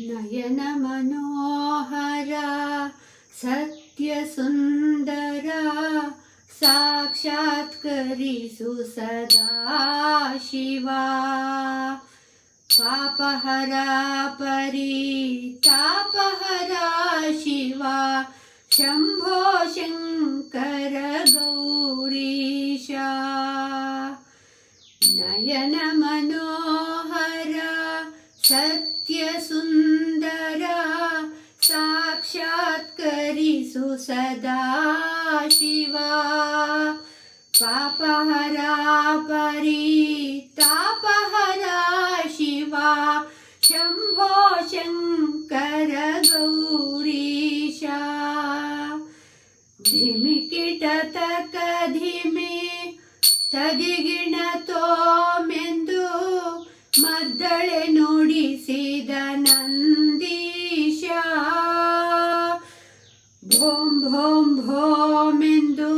ನಯನ ಮನೋಹರ ಸತ್ಯ ಸುಂದರ ಸಾಕ್ಷಾತ್ಕರಿಸು ಸದಾ ಶಿವ. ಪಾಪಹರ ಪರಿತಾಪಹರ ಶಿವ ಶಂಭೋ ಶಂಕರ ಗೌರೀಶ. ನಯನ ಮನೋಹರ ಸತ್ಯ ಸುಂದರ ಸಾಕ್ಷಾತ್ಕರಿಸು ಸದಾ ಶಿವ. ಪಾಪಹರ ಪರಿತಾಪಹರ ಶಿವ ಶಂಭೋ ಶಂಕರ ಗೌರೀಶ. ಧಿಮಿಕಿಟ ತಕ ಧಿಮಿ ತದಿಗಿಣ ತೋಮೆಂದು ಮದ್ದಳೆ ನುಡಿಸಿದ ನಂದೀಶ. ಭೋಂ ಭೋಂ ಭೋಮೆಂದು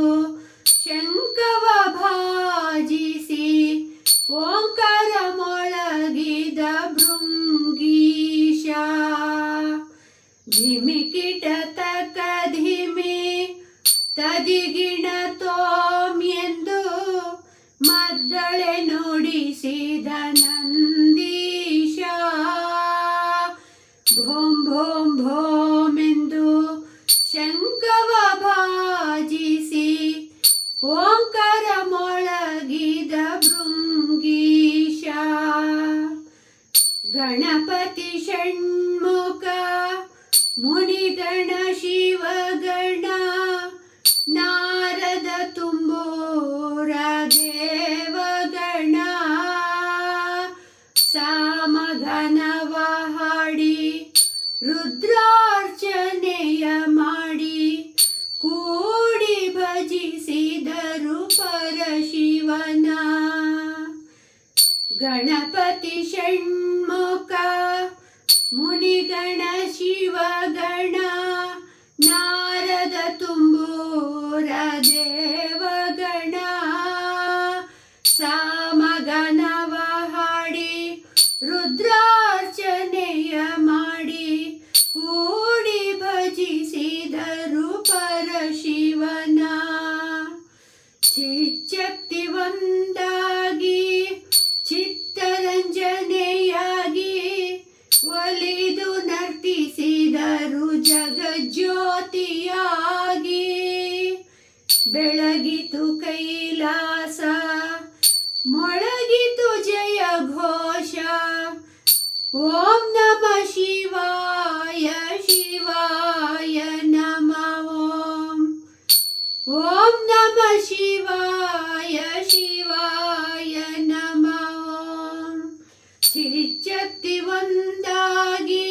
ಶಂಕವ ಭಾಜಿಸಿ ಓಂಕಾರ ಮೊಳಗಿದ ಭೃಂಗೀಶ. ಧಿಮಿಕಿಟ ತಕ ಧಿಮಿ ತದಿಗಿಣ ತೋಮ್ಯೆಂದು ಮದ್ದಳೆ ನುಡಿಸಿದ ನಂದೀಶ. ಭೋಂ ಭೋಂ ಭೋಮೆಂದು ಶಂಕವ ಭಾಜಿಸಿ ಓಂಕಾರ ಮೊಳಗಿದ ಭೃಂಗೀಶ. ಗಣಪತಿ ಷಣ್ಮುಖ ಮುನಿಗಣ ಶಿವಗಣ ನಾರದ ತುಂಬೂರ ದೇವಗಣ. ಸಾಮಗನವ ಹಾಡಿ ರುದ್ರಾರ್ಚನೆಯ ಮಾಡಿ ಕೂಡಿ ಭಜಿಸಿದರು ಪರಶಿವನ. ಗಣಪತಿ ಷಣ್ಮುಖ ಮುನಿಗಣ ಶಿವಗಣ ನಾರದ ತುಂಬೂರ ದೇವಗಣ. ಸಾಮಗನವ ಹಾಡಿ ರುದ್ರಾರ್ಚನೆಯ ಮಾಡಿ ಕೂಡಿ ಭಜಿಸಿದರು ಪರಶಿವನ. ಚಿಚ್ಚಕ್ತಿ ಒಂದಾಗಿ ಚಿತ್ತರಂಜನೆಯಾಗಿ ಒಲಿದು ನರ್ತಿಸಿದರು ಜಗಜ್ಯೋತಿಯಾಗಿ. ಬೆಳಗಿತು ಕೈಲಾಸ ಮೊಳಗಿತು ಜಯ ಘೋಷ. ಓಂ ನಮ ಶಿವಾಯ ಶಿವಾಯ ನಮಃ ಓಂ. ಓಂ ನಮ ಶಿವಾಯ ಶಿವಾಯ ನಮಃ ಓಂ. ಚಿಚ್ಚಕ್ತಿ ಒಂದಾಗಿ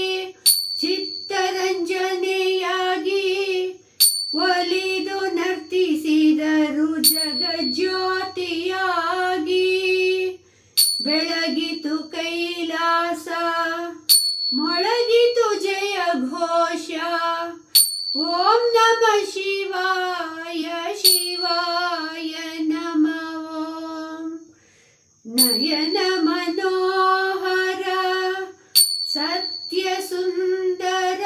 ಚಿತ್ತರಂಜನೆಯಾಗಿ ಒಲಿದು ನರ್ತಿಸಿದರು ಜಗಜ್ಯೋತಿಯಾಗಿ. ಬೆಳಗಿತು ಕೈಲಾಸ ಮೊಳಗಿತು ಜಯ ಘೋಷ. ಓಂ ನಮ ಶಿವಾಯ ಶಿವಾಯ ನಮಃ ಓಂ. ನಯನ ಮನೋಹರ ಸತ್ಯ ಸುಂದರ